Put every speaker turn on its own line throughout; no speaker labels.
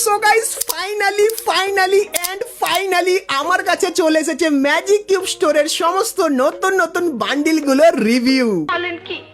So guys finally আমার কাছে চলে এসেছে ম্যাজিক কিউব স্টোরের সমস্ত নতুন বান্ডিলগুলোর রিভিউ।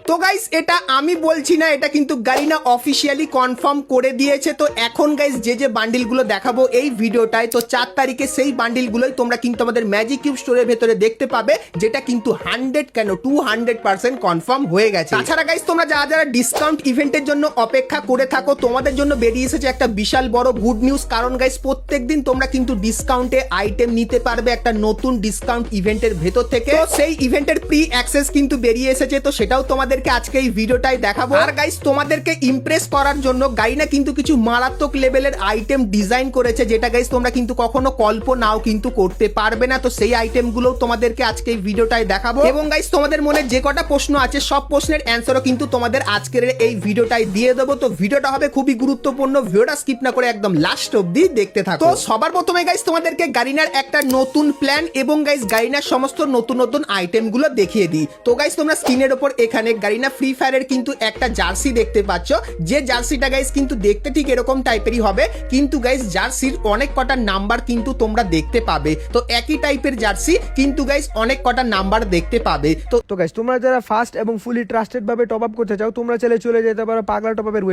তো গাইস এটা আমি বলছি না, এটা কিন্তু গারিনা অফিসিয়ালি কনফার্ম করে দিয়েছে। তো এখন গাইস যে বান্ডিলগুলো দেখাবো এই ভিডিওটায়, তো 4 তারিখে সেই বান্ডিলগুলোই তোমরা কিন্তু আমাদের ম্যাজিক কিউব স্টোরের ভেতরে দেখতে পাবে, যেটা কিন্তু 100 কেন 200% কনফার্ম হয়ে গেছে। তাছাড়া গাইস তোমরা যারা ডিসকাউন্ট ইভেন্টের জন্য অপেক্ষা করে থাকো, তোমাদের জন্য বেরিয়ে এসেছে একটা বিশাল বড় গুড নিউজ। কারণ গাইস প্রত্যেকদিন তোমরা কিন্তু ডিসকাউন্টে আইটেম নিতে পারবে একটা নতুন ডিসকাউন্ট ইভেন্টের ভেতর থেকে। তো সেই ইভেন্টের প্রি অ্যাক্সেস কিন্তু বেরিয়ে এসেছে, তো সেটাও তোমাদেরকে আজকে এই ভিডিওটাই দেখাবো। আর গাইস তোমাদেরকে ইমপ্রেস করার জন্য গাইনা কিন্তু কিছু মারাত্মক লেভেলের আইটেম ডিজাইন করেছে, যেটা গাইস তোমরা কিন্তু কখনো কল্পনাও কিন্তু করতে পারবে না। তো সেই আইটেমগুলো তোমাদেরকে আজকে এই ভিডিওটাই দেখাবো। এবং গাইস তোমাদের মনে যে কটা প্রশ্ন আছে সব প্রশ্নের অ্যান্সারও কিন্তু তোমাদের আজকের এই ভিডিওটাই দিয়ে দেবো। তো ভিডিওটা হবে খুবই গুরুত্বপূর্ণ, ভিডিওটা স্কিপ না করে একদম লাস্ট অবধি দেখতে থাকো। তো সবার প্রথমে গাইস তোমাদেরকে গারিনার একটা নতুন প্ল্যান এবং গাইস গারিনার সমস্ত নতুন আইটেমগুলো দেখিয়ে দিই। তো গাইস তোমরা স্ক্রিনের উপর এখানে গারিনা ফ্রি ফায়ারের কিন্তু একটা জার্সি দেখতে পাচ্ছ, যে জার্সিটা গাইস কিন্তু দেখতে ঠিক এরকম টাইপেরই হবে, কিন্তু গাইস জার্সির অনেক কটা নাম্বার কিন্তু তোমরা দেখতে পাবে। তো একই টাইপের জার্সি কিন্তু গাইস অনেক কটা নাম্বার দেখতে পাবে।
তো গাইস তোমরা যারা ফাস্ট এবং ফুলি ট্রাস্টেড ভাবে টপ আপ করতে চাও, তোমরা চলে যেতে পারো পাগলা টপ আপের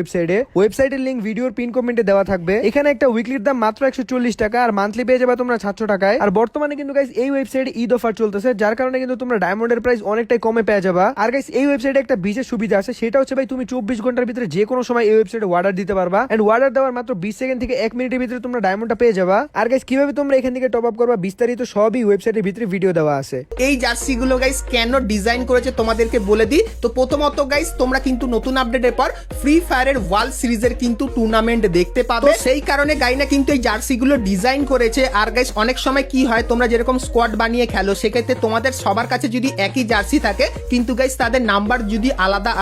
ওয়েবসাইটের লিংক ভিডিওর পিন কমেন্টে দেওয়া থাকবে। এখানে একটা উইকলির দাম মাত্র 140 টাকা আর মান্থলি পেয়ে যাবে তোমরা 700 টাকায়। আর বর্তমানে কিন্তু গাইস এই ওয়েবসাইটে ঈদ অফার চলতেছে, যার কারণে কিন্তু তোমরা ডায়মন্ডের প্রাইস অনেকটাই কমে পেয়ে যাবা। আর গাইস এই ওয়েবসাইটে একটা বিশেষ সুবিধা আছে, সেটা হচ্ছে ভাই তুমি 24 ঘন্টার ভিতরে যে কোনো সময় এই ওয়েবসাইটে অর্ডার দিতে পারবা। এন্ড অর্ডার দেওয়ার মাত্র 20 সেকেন্ড থেকে 1 মিনিটের ভিতরে তোমরা ডায়মন্ডটা পেয়ে যাবা। আর গাইস কিভাবে তোমরা এখান থেকে টপ আপ করবা বিস্তারিত সবই ওয়েবসাইটের ভিতরে ভিডিও দেওয়া আছে।
এই জার্সিগুলো গাইস কেন ডিজাইন করেছে তোমাদেরকে বলে দিই। তো প্রথমত গাইস তোমরা কিন্তু নতুন আপডেটের পর ফ্রি ফায়ারের ওয়ার্ল্ড সিরিজের কিন্তু টুর্নামেন্ট দেখতে পাবে, সেই কারণে গাইনা কিন্তু এই জার্সিগুলো ডিজাইন করেছে। আর গাইস অনেক সময় কি হয়, তোমরা যেরকম স্কোয়াড বানিয়ে খেলো, সেক্ষেত্রে তোমাদের সবার কাছে যদি একই জার্সি থাকে, কিন্তু গাইস তাদের নাম্বার যদি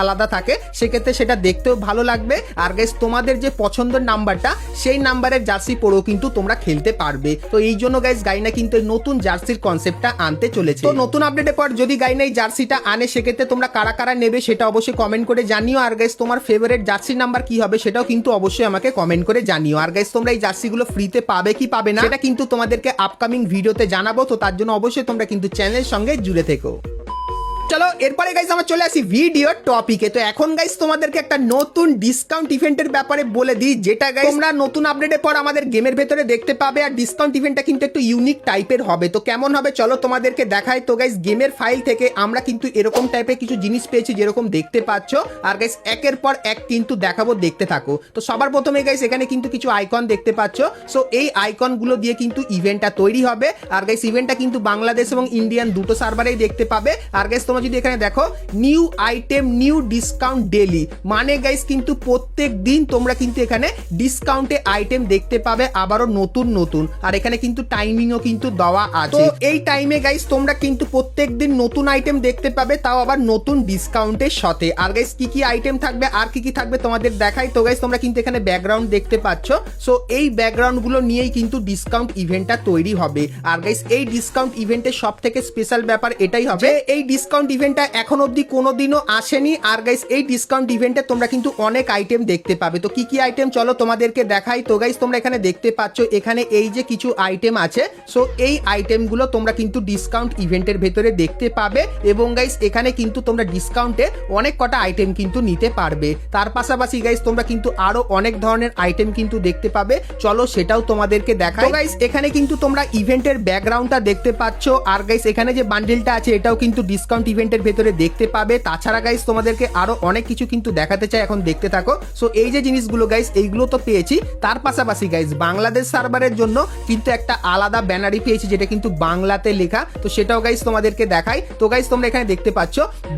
আলাদা থাকে, সেক্ষেত্রে সেটা দেখতেও ভালো লাগবে। আর গাইস তোমাদের যে পছন্দের নাম্বারটা, সেই নাম্বারের জার্সি পরেও কিন্তু তোমরা খেলতে পারবে। তো এই জন্য গাইস গাইনা কিন্তু নতুন জার্সির কনসেপ্টটা আনতে চলেছে। তো নতুন আপডেটের পর যদি গাইনা এই জার্সিটা আনে, সেক্ষেত্রে তোমরা কারা নেবে সেটা অবশ্যই কমেন্ট করে জানিও। আর গাইস তোমার ফেভারিট জার্সির নাম্বার কি হবে সেটাও কিন্তু অবশ্যই আমাকে কমেন্ট করে জানিও। আর গাইস তোমরা এই জার্সিগুলো ফ্রিতে পাবে কি পাবে না, সেটা কিন্তু তোমাদেরকে আপকামিং ভিডিওতে জানাবো। তো তার জন্য অবশ্যই তোমরা কিন্তু চ্যানেলের সঙ্গে জুড়ে থেকো। চলো এরপরে গাইস আমরা চলে আসি ভিডিও টপিকে। তো এখন গাইস তোমাদেরকে একটা নতুন ডিসকাউন্ট ইভেন্টের ব্যাপারে বলে দিই, যেটা গাইস তোমরা নতুন আপডেটের পর আমাদের গেমের ভেতরে দেখতে পাবে। আর ডিসকাউন্ট ইভেন্টটা কিন্তু একটু ইউনিক টাইপের হবে। তো কেমন হবে চলো তোমাদেরকে দেখাই। তো গাইস গেমের ফাইল থেকে আমরা কিন্তু এরকম টাইপের কিছু জিনিস পেয়েছি, যেরকম দেখতে পাচ্ছ। আর গাইস একের পর এক কিন্তু দেখাবো, দেখতে থাকো। তো সবার প্রথমে গাইস এখানে কিন্তু কিছু আইকন দেখতে পাচ্ছ। সো এই আইকন গুলো দিয়ে কিন্তু ইভেন্টটা তৈরি হবে। আর গাইস ইভেন্টটা কিন্তু বাংলাদেশ এবং ইন্ডিয়ান দুটো সার্ভারেই দেখতে পাবে। আর গাইস তোমরা যদি এখানে দেখো new item new discount daily, মানে গাইস কিন্তু প্রত্যেক দিন তোমরা কিন্তু এখানে ডিসকাউন্টে আইটেম দেখতে পাবে, আবারও নতুন। আর এখানে কিন্তু টাইমিংও কিন্তু দেওয়া আছে। তো এই টাইমে গাইস তোমরা কিন্তু প্রত্যেক দিন নতুন আইটেম দেখতে পাবে, তাও আবার নতুন ডিসকাউন্টের সাথে। আর গাইস কি আইটেম থাকবে আর কি থাকবে তোমাদের দেখাই। তো গাইস তোমরা কিন্তু এখানে ব্যাকগ্রাউন্ড দেখতে পাচ্ছ। সো এই ব্যাকগ্রাউন্ড গুলো নিয়েই কিন্তু ডিসকাউন্ট ইভেন্টটা তৈরি হবে। আর গাইস এই ডিসকাউন্ট ইভেন্টের সব থেকে স্পেশাল ব্যাপার এটাই হবে, এই ডিসকাউন্ট ইভেন্টটা এখন অবধি কোনোদিনও আসেনি। আর গাইস এই ডিসকাউন্ট ইভেন্টে তোমরা কিন্তু অনেক আইটেম দেখতে পাবে। তো কি আইটেম চলো তোমাদেরকে দেখাই। তো গাইস তোমরা এখানে দেখতে পাচ্ছ, এখানে এই যে কিছু আইটেম আছে। সো এই আইটেমগুলো তোমরা কিন্তু ডিসকাউন্ট ইভেন্টের ভেতরে দেখতে পাবে। এবং গাইস এখানে কিন্তু তোমরা ডিসকাউন্টে অনেক কটা আইটেম কিন্তু নিতে পারবে। তার পাশাপাশি গাইস তোমরা কিন্তু আরো অনেক ধরনের আইটেম কিন্তু দেখতে পাবে, চলো সেটাও তোমাদেরকে দেখাই। তো গাইস এখানে কিন্তু তোমরা ইভেন্টের ব্যাকগ্রাউন্ডটা দেখতে পাচ্ছ। আর গাইস এখানে যে বান্ডেলটা আছে, এটাও কিন্তু ডিসকাউন্ট ইভেন্টের ভেতরে দেখতে পাবে। তাছাড়া গাইস তোমাদেরকে আরো অনেক কিছু কিন্তু দেখাতে চাই, এখন দেখতে থাকো। সো এই যে জিনিসগুলো গাইস এইগুলো তো পেয়েছি, তার পাশাপাশি গাইস বাংলাদেশ সার্ভারের জন্য কিন্তু একটা আলাদা ব্যানারই পেয়েছি, যেটা কিন্তু বাংলাতে লেখা। তো সেটাও গাইস তোমাদেরকে দেখাই। তো গাইস তোমরা এখানে দেখতে পাচ্ছ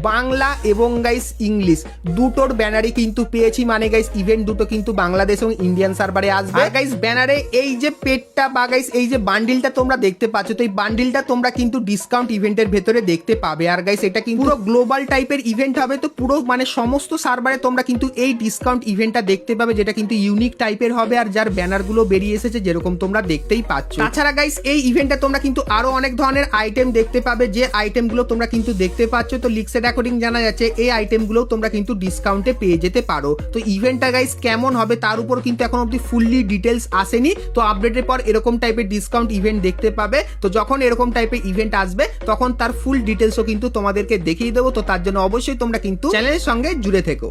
বাংলা এবং গাইস ইংলিশ দুটোর ব্যানারই কিন্তু পেয়েছি, মানে গাইস ইভেন্ট দুটো কিন্তু বাংলাদেশ এবং ইন্ডিয়ান সার্ভারে আসবে। আর গাইস ব্যানারে এই যে পেটটা বা গাইস এই যে বান্ডিলটা তোমরা দেখতে পাচ্ছ, তো এই বান্ডিলটা তোমরা কিন্তু ডিসকাউন্ট ইভেন্টের ভেতরে দেখতে পাবে। আর গাইস এটা কিন্তু পুরো গ্লোবাল টাইপের ইভেন্ট হবে। তো পুরো মানে সমস্ত সার্ভারে তোমরা কিন্তু এই ডিসকাউন্ট ইভেন্টটা দেখতে পাবে, যেটা কিন্তু ইউনিক টাইপের হবে আর যার ব্যানারগুলো বেরিয়ে এসেছে যেরকম তোমরা দেখতেই পাচ্ছ। তাছাড়া গাইস এই ইভেন্টে তোমরা কিন্তু আরো অনেক ধরনের আইটেম দেখতে পাবে, যে আইটেমগুলো তোমরা কিন্তু দেখতে পাচ্ছ। তো লিক্সের অ্যাকর্ডিং জানা যাচ্ছে এই আইটেমগুলো তোমরা কিন্তু ডিসকাউন্টে পেয়ে যেতে পারো। তো ইভেন্টটা গাইস কেমন হবে তার উপর কিন্তু এখন অবধি ফুললি ডিটেলস আসেনি। তো আপডেটের পর এরকম টাইপের ডিসকাউন্ট ইভেন্ট দেখতে পাবে। তো যখন এরকম টাইপের ইভেন্ট আসবে তখন তার ফুল ডিটেলসও কিন্তু তোমাদেরকে দেখিয়ে দেবো। তো তার জন্য অবশ্যই তোমরা কিন্তু চ্যানেলের সঙ্গে জুড়ে থেকো।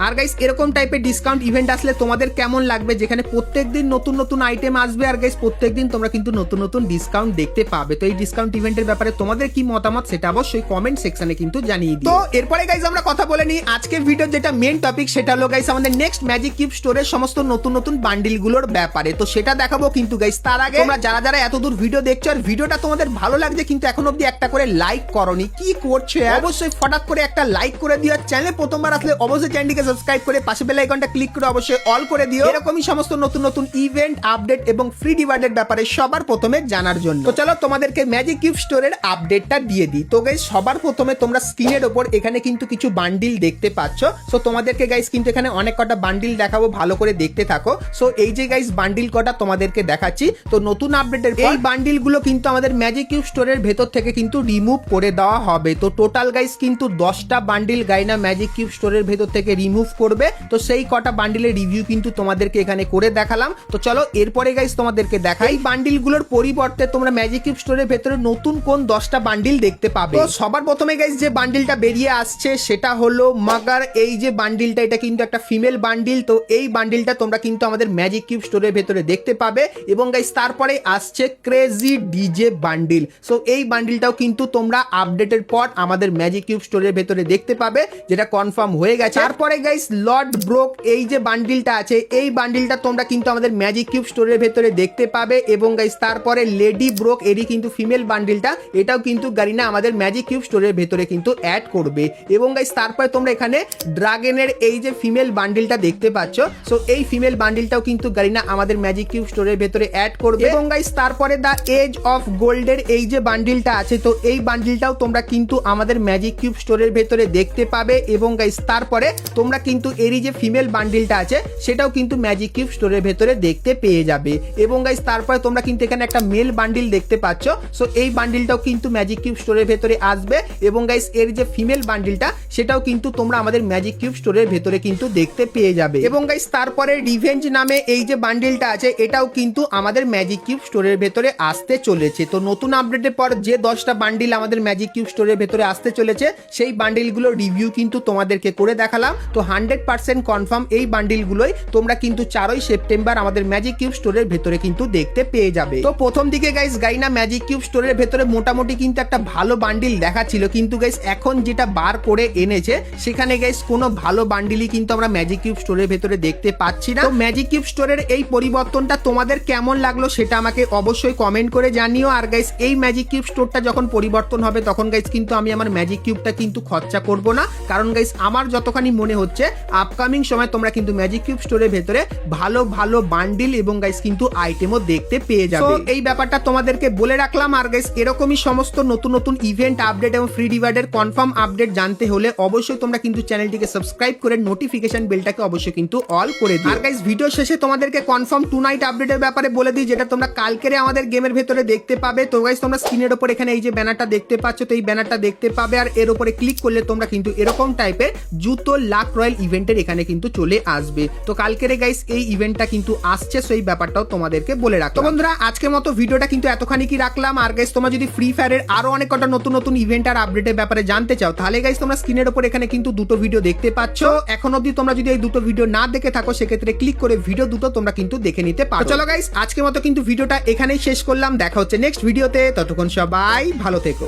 আর গাইস এরকম টাইপের ডিসকাউন্ট ইভেন্ট আসলে তোমাদের কেমন লাগবে, যেখানে প্রত্যেকদিন নতুন নতুন আইটেম আসবে আর গাইস প্রত্যেকদিন তোমরা কিন্তু নতুন নতুন ডিসকাউন্ট দেখতে পাবে। তো এই ডিসকাউন্ট ইভেন্টের ব্যাপারে তোমাদের কি মতামত সেটা অবশ্যই কমেন্ট সেকশনে কিন্তু জানিয়ে দিও। তো এরপরে গাইস আমরা কথা বলে নিই আজকের ভিডিওর যেটা মেইন টপিক, সেটা হলো গাইস আমাদের নেক্সট ম্যাজিক কিউব স্টোরের সমস্ত নতুন নতুন বান্ডিলগুলোর ব্যাপারে। তো সেটা দেখাবো, কিন্তু গাইস তার আগে তোমরা যারা যারা এতদূর ভিডিও দেখছো আর ভিডিওটা তোমাদের ভালো লাগছে কিন্তু এখন অবধি একটা করে লাইক করোনি, কি করছো? অবশ্যই ফটাক করে একটা লাইক করে দিও। চ্যানেলে প্রথমবার আসলে অবশ্যই চ্যানেলটিকে সাবস্ক্রাইব করে পাশে বেল আইকনটা ক্লিক করে অবশ্যই অল করে দিও, এরকমই সমস্ত নতুন নতুন ইভেন্ট আপডেট এবং ফ্রি রিওয়ার্ডের ব্যাপারে সবার প্রথমে জানার জন্য। তো চলো তোমাদেরকে ম্যাজিক কিউব স্টোরের আপডেটটা দিয়ে দিই। তো গাইস সবার প্রথমে তোমরা স্ক্রিনের ওপর এখানে কিন্তু কিছু বান্ডিল দেখতে পাচ্ছ। সো তোমাদেরকে গাইস কিন্তু এখানে অনেক কটা বান্ডিল দেখাবো, ভালো করে দেখতে থাকো। সো এই যে গাইস বান্ডিল কটা তোমাদেরকে দেখাচ্ছি, তো নতুন আপডেটের এই বান্ডিল গুলো কিন্তু আমাদের ম্যাজিক কিউব স্টোরের ভেতর থেকে কিন্তু রিমুভ করে দেওয়া হবে। তো টোটাল গাইস কিন্তু 10টা বান্ডিল গাইনা ম্যাজিক কিউব স্টোরের ভেতর থেকে রিমুভ করবে। তো সেই কটা বান্ডিলের রিভিউ কিন্তু তোমাদেরকে এখানে করে দেখালাম। তো চলো এরপরে গাইস তোমাদেরকে দেখাই এই বান্ডিলগুলোর পরিবর্তে তোমরা ম্যাজিক কিউব স্টোরের ভেতরে নতুন কোন 10টা বান্ডিল দেখতে পাবে। তো সবার প্রথমে গাইস যে বান্ডিলটা বেরিয়ে আসছে সেটা হলো মাগার। এই যে বান্ডিলটা এটা কিন্তু একটা ফিমেল বান্ডিল। তো এই বান্ডিলটা তোমরা কিন্তু আমাদের ম্যাজিক কিউব স্টোরের ভেতরে দেখতে পাবে। এবং গাইস তারপরে আসছে ক্রেজি ডিজে বান্ডিল। সো এই বান্ডিলটাও কিন্তু তোমরা আপডেটের পর আমাদের ম্যাজিক কিউব স্টোরের ভেতরে দেখতে পাবে, যেটা কনফার্ম হয়ে গেছে। তারপরে গাইস লর্ড ব্রোক এই যে বান্ডিলটা আছে, এই বান্ডিলটা তোমরা কিন্তু আমাদের ম্যাজিক কিউব স্টোরের ভেতরে দেখতে পাবে। এবং গাইস তারপরে লেডি ব্রোক এরই কিন্তু ফিমেল বান্ডিলটা, এটাও কিন্তু গারিনা আমাদের ম্যাজিক কিউব স্টোরের ভেতরে কিন্তু অ্যাড করবে। এবং গাইস তারপরে তোমরা এখানে ড্রাগনের এই যে ফিমেল বান্ডিলটা দেখতে পাচ্ছ, সো এই ফিমেল বান্ডিলটাও কিন্তু গারিনা আমাদের ম্যাজিক কিউব স্টোরের ভেতরে অ্যাড করবে। এবং গাইস তারপরে দা এজ অফ গোল্ডের এই যে বান্ডিলটা আছে, তো এই বান্ডিলটাও তোমরা কিন্তু আমাদের ম্যাজিক কিউব স্টোরের ভেতরে দেখতে পাবে। এবং গাইস তারপরে তোমরা কিন্তু এরই যে ফিমেল বান্ডিলটা আছে সেটাও কিন্তু ম্যাজিক কিউব স্টোরের ভেতরে দেখতে পেয়ে যাবে। এবং গাইস তারপরে তোমরা কিন্তু এখানে একটা মেল বান্ডিল দেখতে পাচ্ছ, সো এই বান্ডিলটাও কিন্তু ম্যাজিক কিউব স্টোরের ভেতরে আসবে। এবং গাইস এর যে ফিমেল বান্ডিলটা সেটাও কিন্তু তোমরা আমাদের ম্যাজিক কিউব স্টোরের ভেতরে কিন্তু দেখতে পেয়ে যাবে। এবং গাইস তারপরে রিভেঞ্জ নামে এই যে বান্ডিলটা আছে এটাও কিন্তু আমাদের ম্যাজিক কিউব স্টোরের ভেতরে আসতে চলেছে। তো নতুন আপডেটের পর যে 10টা বান্ডিল আমাদের ম্যাজিক কিউব স্টোরের ভেতরে আসতে চলেছে সেই বান্ডিলগুলোর রিভিউ কিন্তু তোমাদেরকে করে দেখালাম। তো 100% কনফার্ম এই বান্ডিলগুলোই তোমরা কিন্তু 4ই সেপ্টেম্বর আমাদের ম্যাজিক কিউব স্টোরের ভেতরে কিন্তু দেখতে পেয়ে যাবে। তো প্রথম দিকে গাইস গাইনা ম্যাজিক কিউব স্টোরের ভেতরে মোটামুটি কিন্তু একটা ভালো বান্ডিল দেখাচ্ছিল, কিন্তু গাইস এখন যেটা বার করে এনেছে সেখানে গাইস কোনো ভালো বান্ডিলই কিন্তু আমরা ম্যাজিক কিউব স্টোরের ভেতরে দেখতে পাচ্ছি না। তো ম্যাজিক কিউব স্টোরের এই পরিবর্তনটা তোমাদের কেমন লাগলো সেটা আমাকে অবশ্যই কমেন্ট করে জানিও। আর গাইস এই ম্যাজিক কিউব স্টোরটা যখন পরিবর্তন হবে তখন গাইস কিন্তু আমি আমার ম্যাজিক কিউবটা কিন্তু খরচা করব না, কারণ গাইস আমার যতখানি মনে হচ্ছে আপকামিং সময় তোমরা কিন্তু ম্যাজিক কিউব স্টোরের ভেতরে ভালো ভালো বান্ডিল এবং গাইস কিন্তু আইটেমও দেখতে পেয়ে যাবে। তো এই ব্যাপারটা তোমাদেরকে বলে রাখলাম। আর গাইস এরকমই সমস্ত নতুন নতুন ইভেন্ট আপডেট এবং ফ্রি রিওয়ার্ডের কনফার্ম আপডেট জানতে হলে অবশ্যই তোমরা কিন্তু চ্যানেলটিকে সাবস্ক্রাইব করে নোটিফিকেশন বেলটাকে অবশ্যই কিন্তু অল করে দিও। আর গাইস ভিডিও শেষে তোমাদেরকে কনফার্ম টু নাইট আপডেটের ব্যাপারে বলে দিই, যেটা তোমরা কালকেরে আমাদের গেমের ভেতরে দেখতে পাবে। তো গাইস তোমরা স্ক্রিনের উপর এখানে এই যে ব্যানারটা দেখতে পাচ্ছ, তো এই ব্যানারটা দেখতে পাবে আর এর উপরে ক্লিক করলে তোমরা কিন্তু এরকম টাইপের জুতো লাক রয়্যাল ইভেন্টের এখানে কিন্তু চলে আসবে। তো কালকেরে গাইস এই ইভেন্টটা কিন্তু আসছে, সেই ব্যাপারটাও তোমাদেরকে বলে রাখো। তো বন্ধুরা আজকের মতো ভিডিওটা কিন্তু এতখানি কি রাখলাম। আর গাইস তোমরা যদি ফ্রি ফায়ারের আরো অনেক কটা নতুন নতুন ইভেন্ট আর আপডেটের ব্যাপারে জানতে চাও তাহলে গাইস তোমরা স্ক্রিনের উপর এখানে কিন্তু দুটো ভিডিও দেখতে পাচ্ছ। এখন অবধি তোমরা যদি এই দুটো ভিডিও না দেখে থাকো সেক্ষেত্রে ক্লিক করে ভিডিও দুটো তোমরা কিন্তু দেখে নিতে পারো। চলো গাইস আজকের মতো কিন্তু ভিডিওটা এখানেই শেষ করলাম, দেখা হচ্ছে নেক্সট ভিডিওতে, ততক্ষণ সবাই ভালো থেকো।